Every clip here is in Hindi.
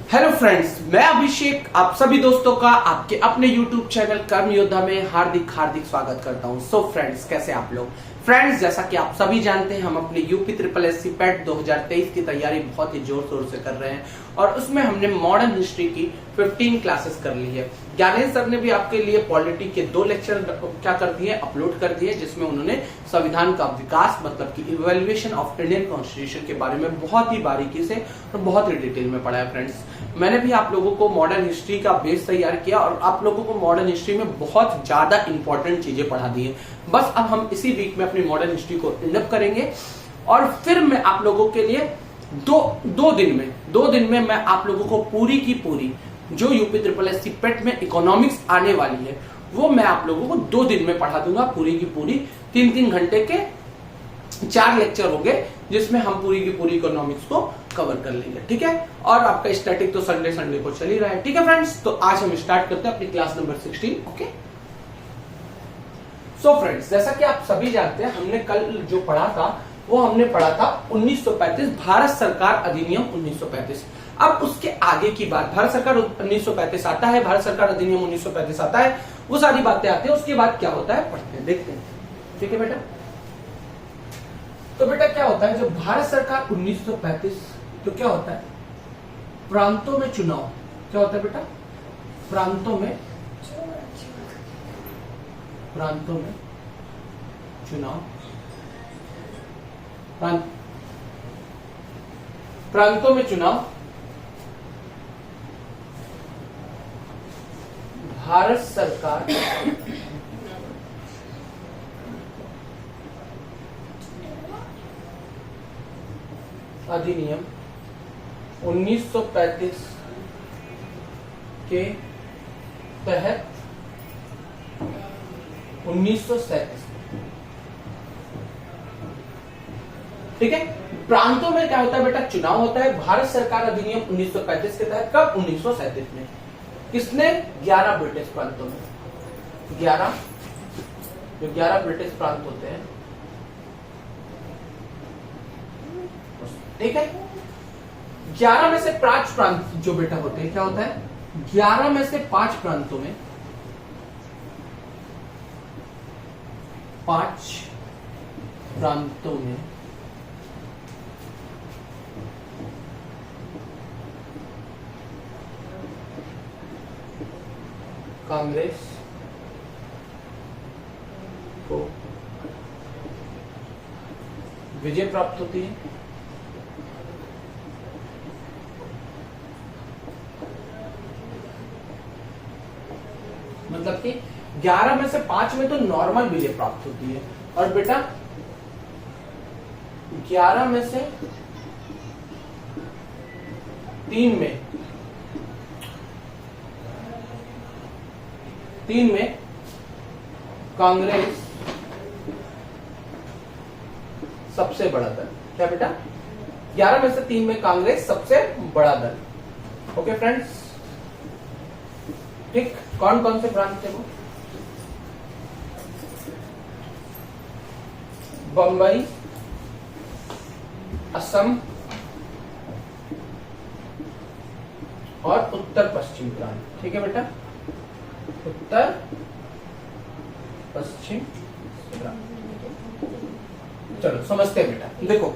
हेलो फ्रेंड्स, मैं अभिषेक आप सभी दोस्तों का आपके अपने YouTube चैनल कर्म योद्धा में हार्दिक हार्दिक स्वागत करता हूं। सो फ्रेंड्स, कैसे आप लोग? फ्रेंड्स, जैसा कि आप सभी जानते हैं, हम अपने यूपी ट्रिपल एससी पैट 2023 की तैयारी बहुत ही जोर शोर से कर रहे हैं और उसमें हमने मॉडर्न हिस्ट्री की 15 क्लासेस कर ली है। ज्ञानेश सर ने भी आपके लिए पॉलिटी के 2 लेक्चर क्या कर दिए, अपलोड कर दिए, जिसमें उन्होंने संविधान का विकास मतलब कि इवैल्यूएशन ऑफ इंडियन कॉन्स्टिट्यूशन के बारे में बहुत ही बारीकी से और बहुत ही डिटेल में पढ़ाया। फ्रेंड्स, मैंने भी आप लोगों को मॉडर्न हिस्ट्री का बेस तैयार किया और आप लोगों को मॉडर्न हिस्ट्री में बहुत ज्यादा इंपॉर्टेंट चीजें पढ़ा दी है। बस अब हम इसी वीक में अपनी मॉडर्न हिस्ट्री को एंडअप करेंगे और फिर मैं आप लोगों के लिए दो दिन में मैं आप लोगों को पूरी की पूरी जो यूपी ट्रिपल एससी पेट में इकोनॉमिक्स आने वाली है वो मैं आप लोगों को 2 दिन में पढ़ा दूंगा। पूरी की पूरी 3-3 घंटे के 4 लेक्चर हो गए, जिसमें हम पूरी की पूरी इकोनॉमिक्स को कवर कर लेंगे। ठीक है, और आपका स्टैटिक तो संडे को चल ही रहा है। ठीक है फ्रेंड्स, तो आज हम स्टार्ट करते हैं अपनी class number 16। Okay, so friends, जैसा कि आप सभी जानते हैं, हमने कल जो पढ़ा था वो हमने पढ़ा था 1935 भारत सरकार अधिनियम 1935। अब उसके आगे की बात, भारत सरकार 1935 आता है, भारत सरकार अधिनियम 1935 आता है, वो सारी बातें आती है। उसके बाद क्या होता है पढ़ते हैं, देखते हैं। ठीक है बेटा, तो बेटा क्या होता है जब भारत सरकार 1935, तो क्या होता है प्रांतों में चुनाव। क्या होता है बेटा? प्रांतों में चुनाव, प्रांतों में चुनाव भारत सरकार अधिनियम 1935 के तहत 1937। ठीक है, प्रांतों में क्या होता है बेटा? चुनाव होता है। भारत सरकार अधिनियम 1935 के तहत कब? 1937 में। किसने? 11 ब्रिटिश प्रांतों में। 11 ब्रिटिश प्रांत होते हैं। ठीक है, 11 में से 5 प्रांत जो बेटा होते हैं, क्या होता है 11 में से 5 प्रांतों में कांग्रेस को विजय प्राप्त होती है। मतलब कि 11 में से 5 में तो नॉर्मल विजय प्राप्त होती है और बेटा 11 में से 3 में कांग्रेस सबसे बड़ा दल। क्या बेटा? 11 में से 3 में कांग्रेस सबसे बड़ा दल। ओके फ्रेंड्स, ठीक। कौन कौन से प्रांत थे वो? बंबई, असम और उत्तर पश्चिम प्रांत। ठीक है बेटा, उत्तर पश्चिम प्रांत। चलो समझते हैं बेटा। देखो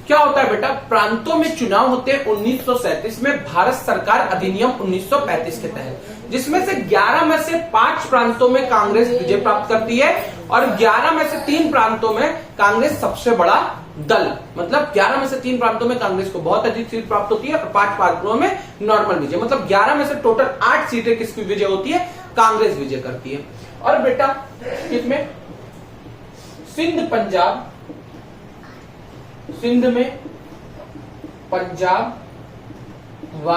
क्या होता है बेटा, प्रांतों में चुनाव होते हैं 1937 में भारत सरकार अधिनियम 1935 के तहत, जिसमें से 11 में से 5 प्रांतों में कांग्रेस विजय प्राप्त करती है और 11 में से 3 प्रांतों में कांग्रेस सबसे बड़ा दल। मतलब 11 में से 3 प्रांतों में कांग्रेस को बहुत अधिक सीट प्राप्त होती है और 5 प्रांतों में नॉर्मल विजय। मतलब 11 में से टोटल 8 सीटें किसकी विजय होती है? कांग्रेस विजय करती है। और बेटा इसमें सिंध में पंजाब व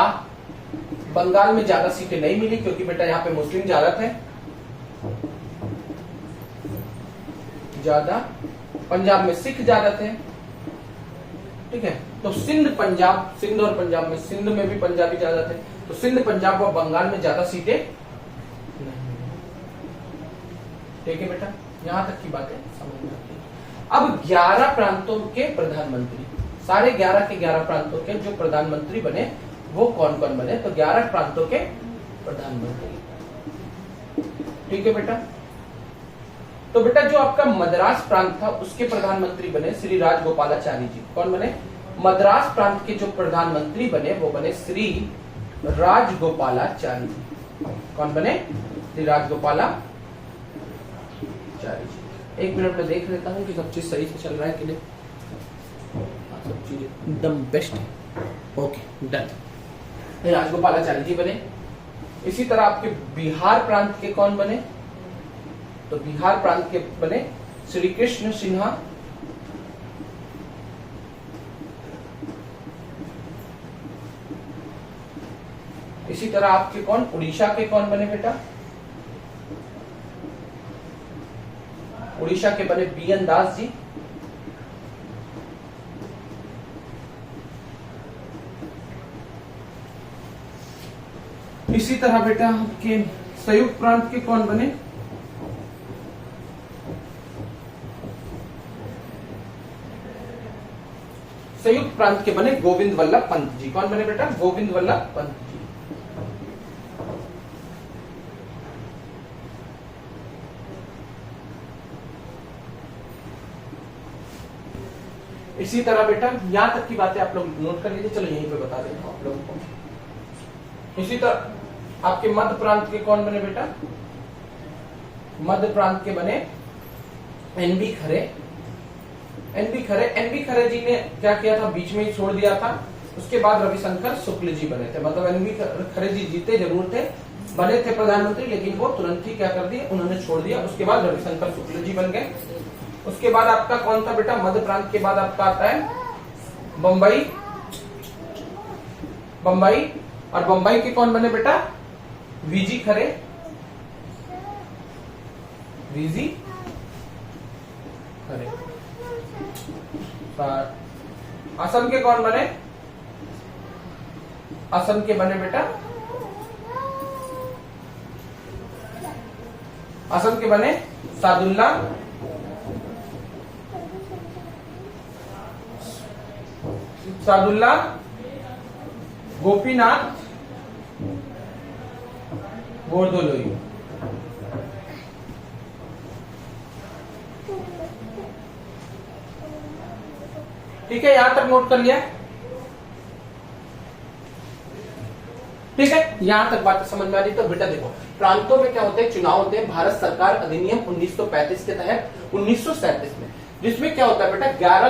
बंगाल में ज्यादा सीटें नहीं मिली, क्योंकि बेटा यहाँ पे मुस्लिम ज्यादा थे। पंजाब में सिख ज्यादा थे। ठीक है, तो सिंध और पंजाब में, सिंध में भी पंजाबी ज्यादा थे, तो सिंध, पंजाब व बंगाल में ज्यादा सीटें नहीं। ठीक है बेटा, यहां तक की बातें समझ में आती है। अब 11 प्रांतों के प्रधानमंत्री, सारे 11 के 11 प्रांतों के जो प्रधानमंत्री बने वो कौन कौन बने? तो 11 प्रांतों के प्रधानमंत्री। ठीक है बेटा। तो बेटा जो आपका मद्रास प्रांत था उसके प्रधानमंत्री बने श्री राजगोपालाचारी जी। कौन बने? मद्रास प्रांत के जो प्रधानमंत्री बने वो बने श्री राजगोपालाचारी जी। कौन बने? श्री राजगोपालाचारी जी। एक मिनट में देख लेता हूँ कि सब चीज सही से चल रहा है कि नहीं। सब चीज एकदम बेस्ट है। Okay done. राजगोपालाचारी जी बने। इसी तरह आपके बिहार प्रांत के कौन बने? तो बिहार प्रांत के बने श्री कृष्ण सिन्हा। इसी तरह आपके कौन उड़ीसा के कौन बने बेटा? उड़ीसा के बने बीएन दास जी। इसी तरह बेटा आपके संयुक्त प्रांत के कौन बने? संयुक्त प्रांत के बने गोविंद वल्लभ पंत जी। कौन बने बेटा? गोविंद वल्लभ पंत जी। इसी तरह बेटा यहां तक की बातें आप लोग नोट कर लीजिए। चलो यहीं पे बता देता हूं आप लोगों को। इसी तरह आपके मध्य प्रांत के कौन बने बेटा? मध्य प्रांत के बने एनबी खरे। एनबी खरे जी ने क्या किया था? बीच में ही छोड़ दिया था। उसके बाद रविशंकर शुक्ल जी बने थे। मतलब एनबी खरे जी जीते जरूर थे, बने थे प्रधानमंत्री, लेकिन वो तुरंत ही क्या कर दिए? उन्होंने छोड़ दिया। उसके बाद रविशंकर शुक्ल जी बन गए। उसके बाद आपका कौन था बेटा? मध्य प्रांत के बाद आपका आता है बंबई। बंबई और बंबई के कौन बने बेटा? वीजी खरे। वीजी खरे। असम के कौन बने? असम के बने बेटा? असम के बने सादुल्ला गोपीनाथ बोरदोलोई। ठीक है, यहां तक नोट कर लिया। ठीक है, यहां तक बात समझ में आ रही। तो बेटा देखो प्रांतों में क्या होते हैं? चुनाव होते हैं भारत सरकार अधिनियम 1935 के तहत 1937 में, जिसमें क्या होता है बेटा 11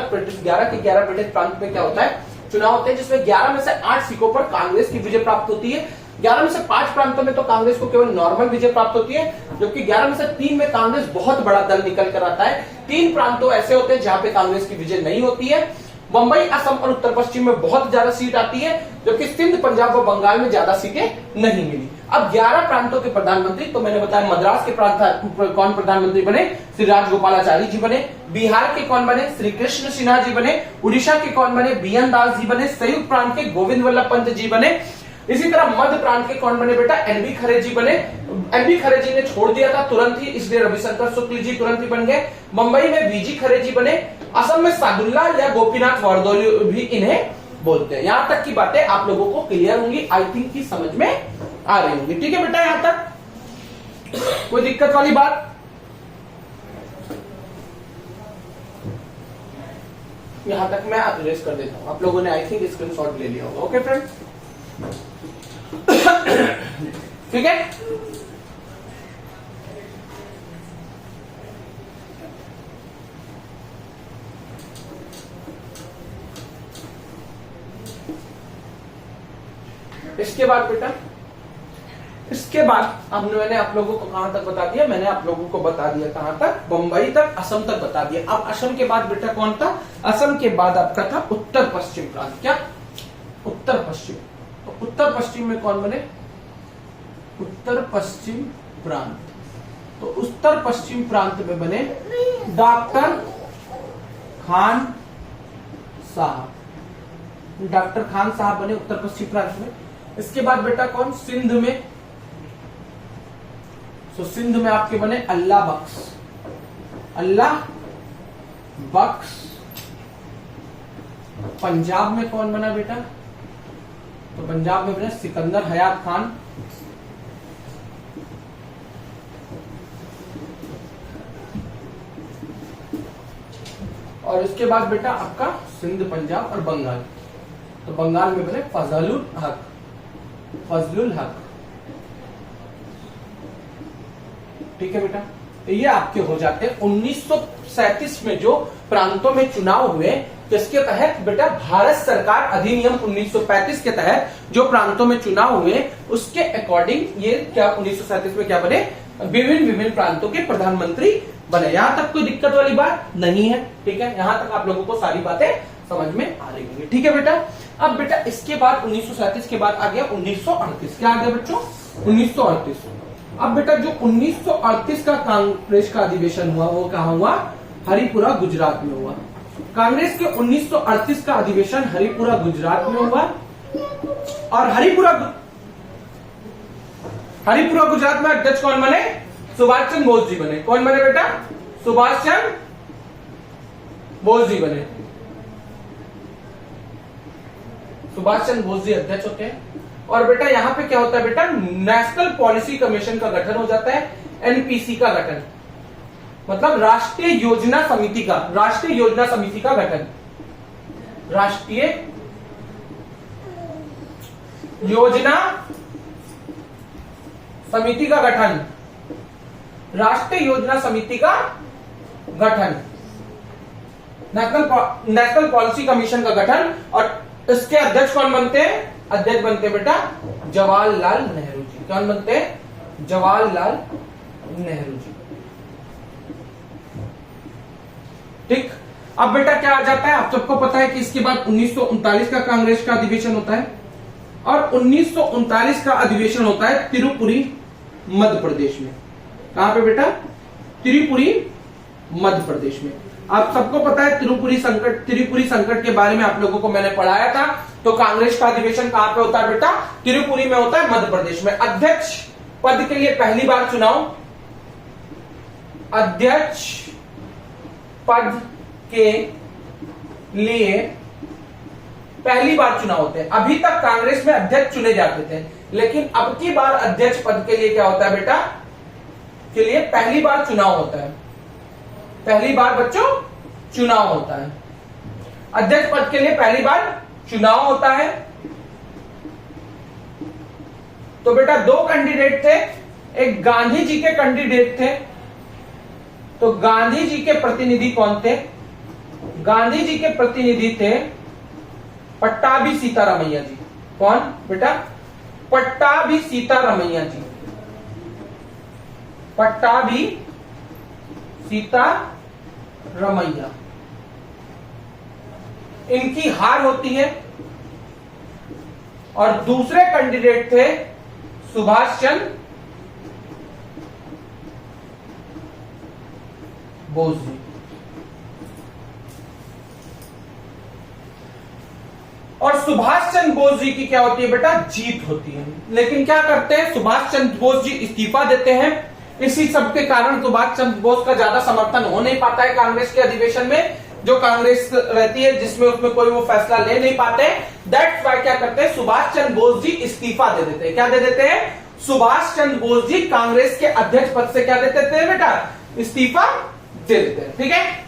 के 11 ब्रिटिश प्रांत में क्या होता है? चुनाव होते हैं, जिसमें 11 में से 8 सीटों पर कांग्रेस की विजय प्राप्त होती है। 11 में से 5 प्रांतों में तो कांग्रेस को केवल नॉर्मल विजय प्राप्त होती है, जबकि 11 में से 3 में कांग्रेस बहुत बड़ा दल निकल कर आता है। 3 प्रांतों ऐसे होते हैं जहां पे कांग्रेस की विजय नहीं होती है। मुंबई, असम और उत्तर पश्चिम में बहुत ज्यादा सीट आती है, जबकि सिंध, पंजाब और बंगाल में ज्यादा सीटें नहीं मिली। अब 11 प्रांतों के प्रधानमंत्री तो मैंने बताया मद्रास के प्रांत कौन प्रधानमंत्री बने? श्री राजगोपालाचारी जी बने। बिहार के कौन बने? श्री कृष्ण सिन्हा जी बने। उड़ीसा के कौन बने? बीएन दास जी बने। संयुक्त प्रांत के गोविंद वल्लभ पंत जी बने। इसी तरह मध्य प्रांत के कौन बने बेटा? एनबी खरे जी बने। एनबी खरे जी ने छोड़ दिया था तुरंत ही, इसलिए रविशंकर शुक्ल जी तुरंत ही बन गए। मुंबई में वीजी खरे जी बने। असम में सादुल्ला या गोपीनाथ बोरदोलोई भी इन्हें बोलते हैं। यहां तक की बातें आप लोगों को क्लियर होंगी, आई थिंक की समझ में आ रही होंगी। ठीक है बेटा, यहां तक कोई दिक्कत वाली बात? यहां तक मैं अरेज कर देता हूं। आप लोगों ने आई थिंक स्क्रीनशॉट ले लिया होगा। ओके फ्रेंड्स, ठीक है। इसके बाद बेटा, इसके बाद मैंने आप लोगों को कहां तक बता दिया? मैंने आप लोगों को बता दिया कहां तक? बंबई तक, असम तक बता दिया। अब असम के बाद बेटा कौन था? असम के बाद आपका था उत्तर पश्चिम प्रांत। क्या? उत्तर पश्चिम। तो उत्तर पश्चिम में कौन बने? उत्तर पश्चिम प्रांत। तो उत्तर पश्चिम प्रांत में बने डॉक्टर खान साहब। डॉक्टर खान साहब बने उत्तर पश्चिम प्रांत में। इसके बाद बेटा कौन? सिंध में। तो सिंध में आपके बने अल्लाह बख्श। अल्लाह बख्श। पंजाब में कौन बना बेटा? तो पंजाब में बने सिकंदर हयात खान। और इसके बाद बेटा आपका सिंध, पंजाब और बंगाल। तो बंगाल में बने फजलुल हक, फजलुल हक। ठीक है बेटा, तो ये आपके हो जाते हैं 1937 में जो प्रांतों में चुनाव हुए, किसके तहत बेटा, भारत सरकार अधिनियम 1935 के तहत जो प्रांतों में चुनाव हुए उसके अकॉर्डिंग ये क्या 1937 में क्या बने, विभिन्न विभिन्न प्रांतों के प्रधानमंत्री बने। यहां तक कोई दिक्कत वाली बात नहीं है। ठीक है, यहां तक आप लोगों को सारी बातें समझ में आ रही होंगी। ठीक है बेटा, अब बेटा इसके बाद 1937 के बाद आ गया 1938। क्या आ गया बच्चों, 1938। अब बेटा जो 1938 का कांग्रेस का अधिवेशन हुआ वो कहां हुआ, हरिपुरा गुजरात में हुआ। कांग्रेस के 1938 का अधिवेशन हरिपुरा गुजरात में हुआ। और हरिपुरा गुजरात में अध्यक्ष कौन बने, सुभाष चंद्र बोस जी बने। कौन बने बेटा, सुभाष चंद्र बोस जी बने। सुभाष चंद्र बोस जी अध्यक्ष होते हैं। और बेटा यहां पे क्या होता है बेटा, नेशनल पॉलिसी कमीशन का गठन हो जाता है, एनपीसी का गठन, मतलब राष्ट्रीय योजना समिति का, राष्ट्रीय योजना समिति का गठन, राष्ट्रीय योजना समिति का गठन, राष्ट्रीय योजना समिति का गठन, नेशनल पॉलिसी कमीशन का गठन। और इसके अध्यक्ष कौन बनते हैं, अध्यक्ष बनते हैं बेटा जवाहरलाल नेहरू जी। कौन बनते हैं, जवाहरलाल नेहरू जी। ठीक, अब बेटा क्या आ जाता है, आप सबको पता है कि इसके बाद 1939 का कांग्रेस का अधिवेशन होता है। और 1939 का अधिवेशन होता है त्रिपुरी मध्य प्रदेश में। कहां पे बेटा, त्रिपुरी मध्य प्रदेश में। आप सबको पता है त्रिपुरी संकट के बारे में आप लोगों को मैंने पढ़ाया था। तो कांग्रेस का अधिवेशन कहां पे होता है बेटा, त्रिपुरी में होता है, मध्य प्रदेश में। अध्यक्ष पद के लिए पहली बार चुनाव, अध्यक्ष पद के लिए पहली बार चुनाव होते हैं। अभी तक कांग्रेस में अध्यक्ष चुने जाते थे, लेकिन अब की बार अध्यक्ष पद के लिए क्या होता है बेटा, के लिए पहली बार चुनाव होता है। पहली बार बच्चों चुनाव होता है, अध्यक्ष पद के लिए पहली बार चुनाव होता है। तो बेटा दो कैंडिडेट थे, एक गांधी जी के कैंडिडेट थे। तो गांधी जी के प्रतिनिधि कौन थे, गांधी जी के प्रतिनिधि थे पट्टाभी सीतारामैया जी। कौन बेटा, पट्टाभी सीतारामैया जी, पट्टाभी सीतारामैया। इनकी हार होती है। और दूसरे कैंडिडेट थे सुभाष चंद्र बोस जी। और सुभाष चंद्र बोस जी की क्या होती है बेटा, जीत होती है। लेकिन क्या करते हैं, सुभाष चंद्र बोस जी इस्तीफा देते हैं। इसी सब के कारण सुभाष चंद्र बोस का ज्यादा समर्थन हो नहीं पाता है कांग्रेस के अधिवेशन में। जो कांग्रेस रहती है जिसमें उसमें कोई वो फैसला ले नहीं पाते। दैट्स वाई क्या करते हैं, सुभाष चंद्र बोस जी इस्तीफा दे देते हैं। क्या दे देते हैं, सुभाष चंद्र बोस जी कांग्रेस के अध्यक्ष पद से क्या दे देते हैं बेटा, इस्तीफा दे देते हैं। ठीक है,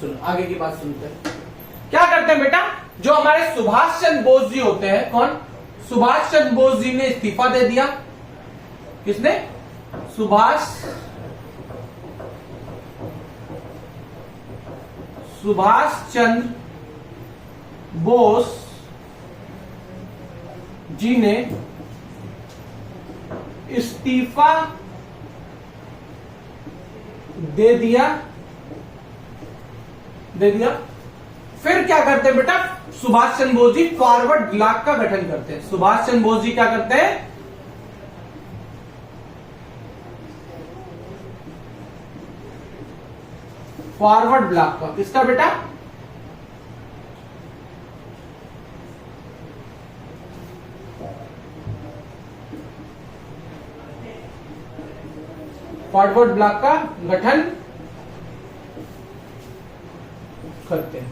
सुनो आगे की बात सुनते हैं। क्या करते हैं बेटा, जो हमारे सुभाष चंद्र बोस जी होते हैं, कौन, सुभाष चंद्र बोस जी ने इस्तीफा दे दिया। किसने, सुभाष चंद्र बोस जी ने इस्तीफा दे दिया। फिर क्या करते हैं बेटा, सुभाष चंद्र बोस जी फॉरवर्ड ब्लॉक का गठन करते हैं। सुभाष चंद्र बोस जी क्या करते हैं, फॉरवर्ड ब्लॉक का। किसका बेटा, फॉरवर्ड ब्लॉक का गठन करते हैं।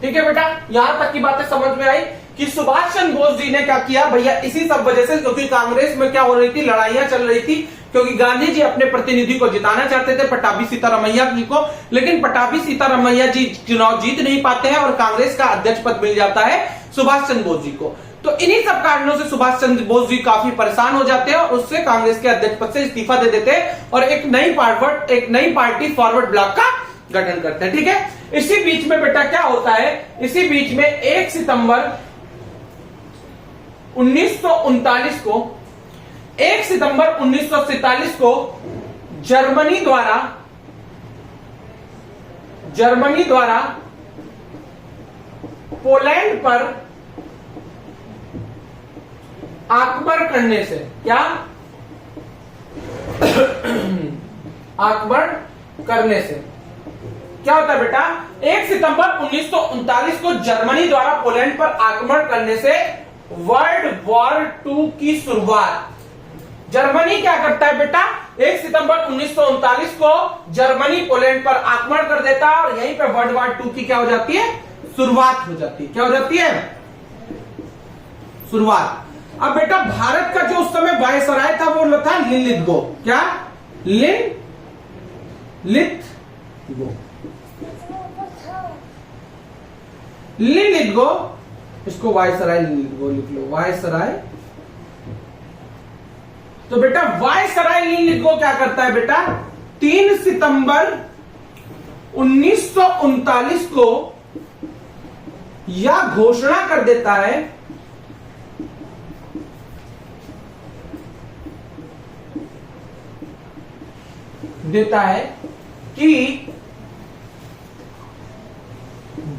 ठीक है बेटा, यहां तक की बातें समझ में आई कि सुभाष चंद्र बोस जी ने क्या किया भैया, इसी सब वजह से, क्योंकि कांग्रेस में क्या हो रही थी, लड़ाइयां चल रही थी, क्योंकि गांधी जी अपने प्रतिनिधि को जिताना चाहते थे पट्टाभी सीतारामैया जी को, लेकिन पट्टाभी सीतारामैया जी चुनाव जीत नहीं पाते हैं और कांग्रेस का अध्यक्ष पद मिल जाता है सुभाष चंद्र बोस जी को। तो इन्हीं सब कारणों से सुभाष चंद्र बोस जी काफी परेशान हो जाते हैं और उससे कांग्रेस के अध्यक्ष पद से इस्तीफा दे देते हैं और एक नई पार्टी फॉरवर्ड ब्लॉक का गठन करते हैं। ठीक है, इसी बीच में बेटा क्या होता है, इसी बीच में 1 सितंबर 1939 को 1 सितंबर 1947 को जर्मनी द्वारा पोलैंड पर आक्रमण करने से, क्या आक्रमण करने से क्या होता है बेटा, 1 सितंबर 1939 को जर्मनी द्वारा पोलैंड पर आक्रमण करने से वर्ल्ड वॉर 2 की शुरुआत। जर्मनी क्या करता है बेटा, 1 सितंबर 1939 को जर्मनी पोलैंड पर आक्रमण कर देता है और यहीं पे वर्ल्ड वॉर 2 की क्या हो जाती है, शुरुआत हो जाती है। क्या हो जाती है, शुरुआत। अब बेटा भारत का जो उस समय वायसराय था वो था लिनलिथगो, क्या लिनलिथगो, इसको वायसराय लिनलिथगो लिख लो, वायसराय। तो बेटा वायसराय लिनलिथगो क्या करता है बेटा, 3 सितंबर 1939 को यह घोषणा कर देता है कि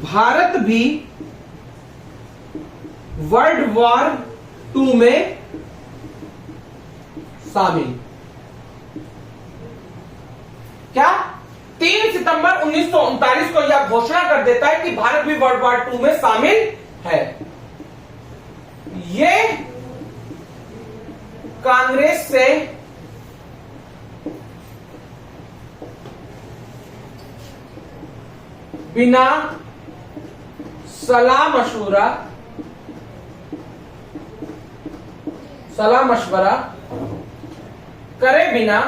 भारत भी वर्ल्ड वॉर 2 में शामिल। क्या, 3 सितंबर 1939 को यह घोषणा कर देता है कि भारत भी वर्ल्ड वॉर 2 में शामिल है। ये कांग्रेस से बिना सलाह मशवरा करे बिना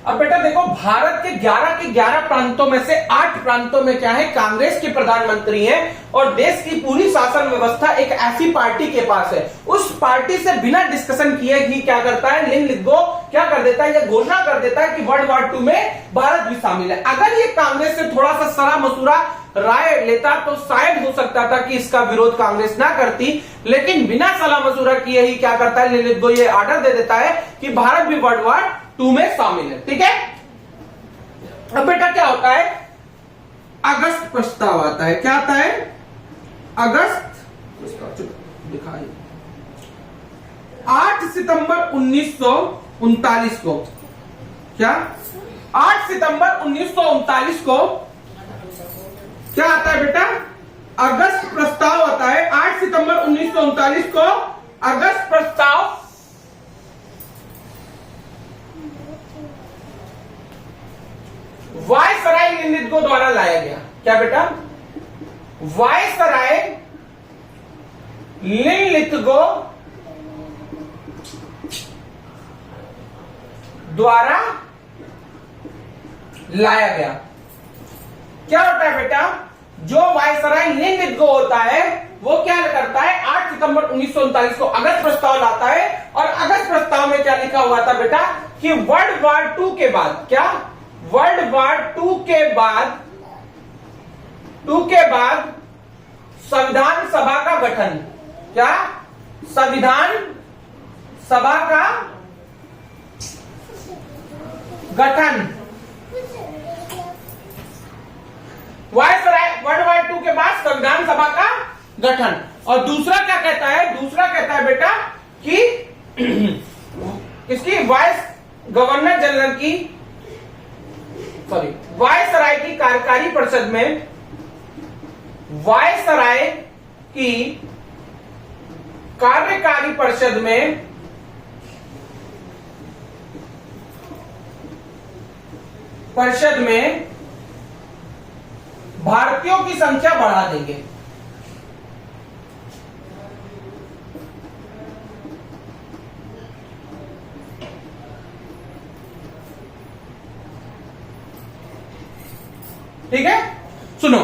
अब बेटा देखो, भारत के 11 प्रांतों में से 8 प्रांतों में क्या है, कांग्रेस के प्रधानमंत्री हैं और देश की पूरी शासन व्यवस्था एक ऐसी पार्टी के पास है। उस पार्टी से बिना डिस्कशन किए ही क्या करता है, लिनलिथगो क्या कर देता है, यह घोषणा कर देता है कि वर्ल्ड वॉर 2 में भारत भी शामिल है। अगर ये कांग्रेस से थोड़ा सा सलाह मशुरा राय लेता तो शायद हो सकता था कि इसका विरोध कांग्रेस ना करती, लेकिन बिना सलाह मशुरा किए ही क्या करता है, लिनलिथगो ये ऑर्डर दे देता है कि भारत भी वर्ल्ड वॉर 2 में शामिल है। ठीक है, अब बेटा क्या होता है, अगस्त प्रस्ताव आता है। क्या आता है, अगस्त प्रस्ताव। दिखाइए 8 सितंबर 1939 को, क्या 8 सितंबर 1939 को क्या आता है बेटा, अगस्त प्रस्ताव आता है। 8 सितंबर 1939 को अगस्त प्रस्ताव वायसराय लिनलिथगो द्वारा लाया गया। क्या बेटा, वायसराय लिनलिथगो द्वारा लाया गया। क्या होता है बेटा, जो वायसराय लिनलिथगो होता है वो क्या करता है, 8 सितंबर 1939 को अगस्त प्रस्ताव लाता है और अगस्त प्रस्ताव में क्या लिखा हुआ था बेटा कि वर्ल्ड वॉर 2 के बाद, क्या वर्ल्ड वॉर 2 के बाद संविधान सभा का गठन। क्या, संविधान सभा का गठन। वायसराय वर्ल्ड वॉर 2 के बाद संविधान सभा का गठन। और दूसरा क्या कहता है, दूसरा कहता है बेटा कि इसकी गवर्नर जनरल की वायसराय की कार्यकारी परिषद में वायसराय की कार्यकारी परिषद में भारतीयों की संख्या बढ़ा देंगे। ठीक है, सुनो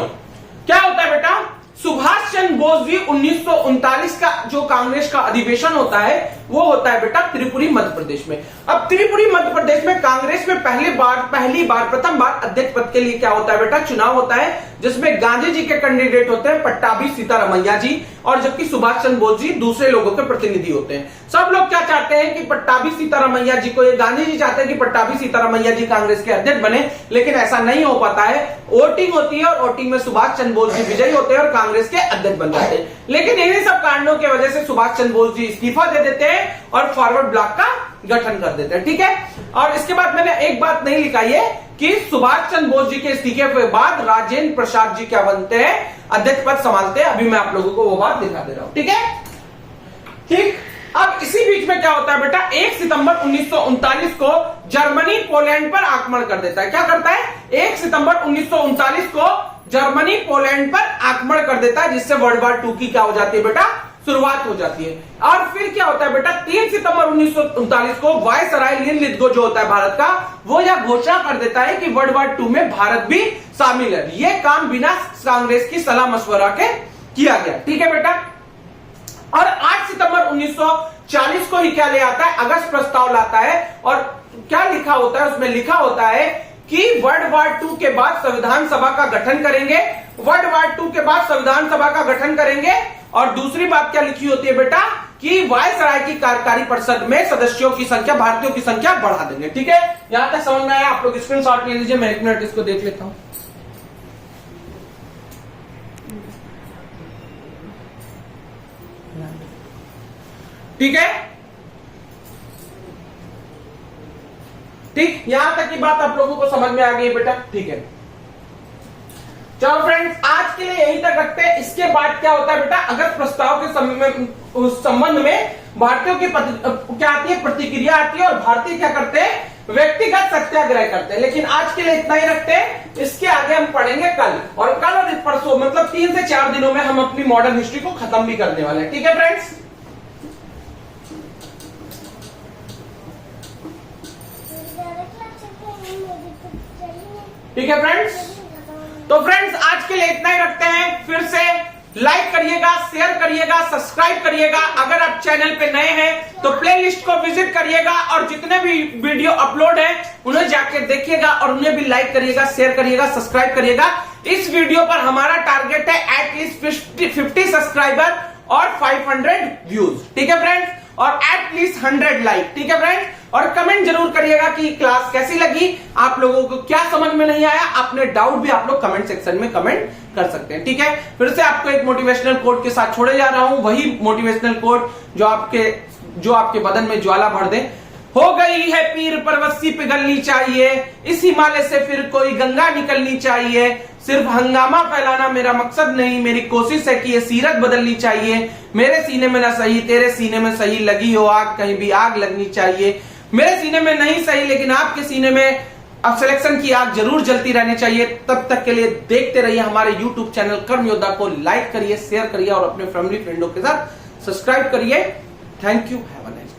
क्या होता है बेटा, सुभाष चंद्र बोस जी 1939 का जो कांग्रेस का अधिवेशन होता है वो होता है बेटा त्रिपुरी मध्य प्रदेश में। अब त्रिपुरी मध्य प्रदेश में कांग्रेस में प्रथम बार अध्यक्ष पद के लिए क्या होता है बेटा, चुनाव होता है, जिसमें गांधी जी के कैंडिडेट होते हैं पट्टाभी सीतारामैया जी, और जबकि सुभाष चंद्र बोस जी दूसरे लोगों के प्रतिनिधि होते हैं। सब लोग क्या चाहते हैं कि पट्टाभी सीतारामैया जी को, ये गांधी जी चाहते हैं कि पट्टाभी सीतारामैया जी कांग्रेस के अध्यक्ष बने, लेकिन ऐसा नहीं हो पाता है। वोटिंग होती है और वोटिंग में सुभाष चंद्र बोस जी विजयी होते हैं और कांग्रेस के अध्यक्ष बन जाते हैं। लेकिन इन्हीं सब कारणों की वजह से सुभाष चंद्र बोस जी इस्तीफा दे देते हैं और फॉरवर्ड ब्लॉक का गठन कर देते हैं। ठीक है, और इसके बाद मैंने एक बात नहीं लिखा है कि सुभाष चंद्र बोस जी के इस्तीफे के बाद राजेंद्र प्रसाद जी क्या बनते हैं, अध्यक्ष पद संभालते हैं। अभी मैं आप लोगों को वो बात दिखा दे रहा हूं। ठीक है, ठीक। अब इसी बीच में क्या होता है बेटा, 1 सितंबर 1939 को जर्मनी पोलैंड पर आक्रमण कर देता है। क्या करता है, 1 सितंबर 1939 को जर्मनी पोलैंड पर आक्रमण कर देता है, जिससे वर्ल्ड वॉर 2 की क्या हो जाती है बेटा, शुरुआत हो जाती है। और फिर क्या होता है बेटा, 3 सितंबर 1939 को वायसराय लिनलिथगो जो होता है भारत का, वो यह घोषणा कर देता है कि वर्ल्ड वॉर 2 में भारत भी शामिल है। यह काम बिना कांग्रेस की सलाह मशवरा के किया गया। ठीक है बेटा, और 8 सितंबर 1940 को ही क्या ले आता है, अगस्त प्रस्ताव लाता है। और क्या लिखा होता है उसमें, लिखा होता है कि वर्ल्ड वॉर 2 के बाद संविधान सभा का गठन करेंगे, वर्ल्ड वॉर 2 के बाद संविधान सभा का गठन करेंगे। और दूसरी बात क्या लिखी होती है बेटा, कि वायसराय की कार्यकारी परिषद में सदस्यों की संख्या, भारतीयों की संख्या बढ़ा देंगे। ठीक है, यहां तक समझ में आया? आप लोग स्क्रीनशॉट ले लीजिए, मैं 1 मिनट इसको देख लेता हूं। ठीक है, ठीक, यहां तक की बात आप लोगों को समझ में आ गई बेटा। ठीक है, चलो फ्रेंड्स, आज के लिए यही तक रखते हैं। इसके बाद क्या होता है बेटा, अगस्त प्रस्ताव के उस संबंध में भारतीयों की क्या आती है, प्रतिक्रिया आती है, और भारतीय क्या करते हैं, व्यक्तिगत सत्याग्रह करते हैं। लेकिन आज के लिए इतना ही रखते हैं, इसके आगे हम पढ़ेंगे कल, और कल और परसों मतलब 3 से 4 दिनों में हम अपनी मॉडर्न हिस्ट्री को खत्म भी करने वाले हैं। ठीक है फ्रेंड्स, ठीक है फ्रेंड्स। तो फ्रेंड्स, आज के लिए इतना ही रखते हैं। फिर से लाइक करिएगा, शेयर करिएगा, सब्सक्राइब करिएगा। अगर आप चैनल पे नए हैं तो प्लेलिस्ट को विजिट करिएगा, और जितने भी वीडियो अपलोड हैं उन्हें जाके देखिएगा, और उन्हें भी लाइक करिएगा, शेयर करिएगा, सब्सक्राइब करिएगा। इस वीडियो पर हमारा टारगेट है एटलीस्ट 50 सब्सक्राइबर और 500 व्यूज। ठीक है फ्रेंड्स, और एटलीस्ट 100 लाइक। ठीक है फ्रेंड्स, और कमेंट जरूर करिएगा कि क्लास कैसी लगी, आप लोगों को क्या समझ में नहीं आया। अपने डाउट भी आप लोग कमेंट सेक्शन में कमेंट कर सकते हैं। ठीक है, फिर से आपको एक मोटिवेशनल कोट के साथ छोड़े जा रहा हूं, वही मोटिवेशनल कोट जो आपके बदन में ज्वाला भर दे। हो गई है पीर परवस्सी पिघलनी चाहिए, इस हिमालय से फिर कोई गंगा निकलनी चाहिए। सिर्फ हंगामा फैलाना मेरा मकसद नहीं, मेरी कोशिश है कि ये सीरत बदलनी चाहिए। मेरे सीने में ना सही, तेरे सीने में सही, लगी हो आग कहीं भी आग लगनी चाहिए। मेरे सीने में नहीं सही, लेकिन आपके सीने में अब सिलेक्शन की आग जरूर जलती रहनी चाहिए। तब तक के लिए देखते रहिए हमारे YouTube चैनल कर्म योद्धा को। लाइक करिए, शेयर करिए, और अपने फैमिली फ्रेंडों के साथ सब्सक्राइब करिए। Thank you, have a nice day.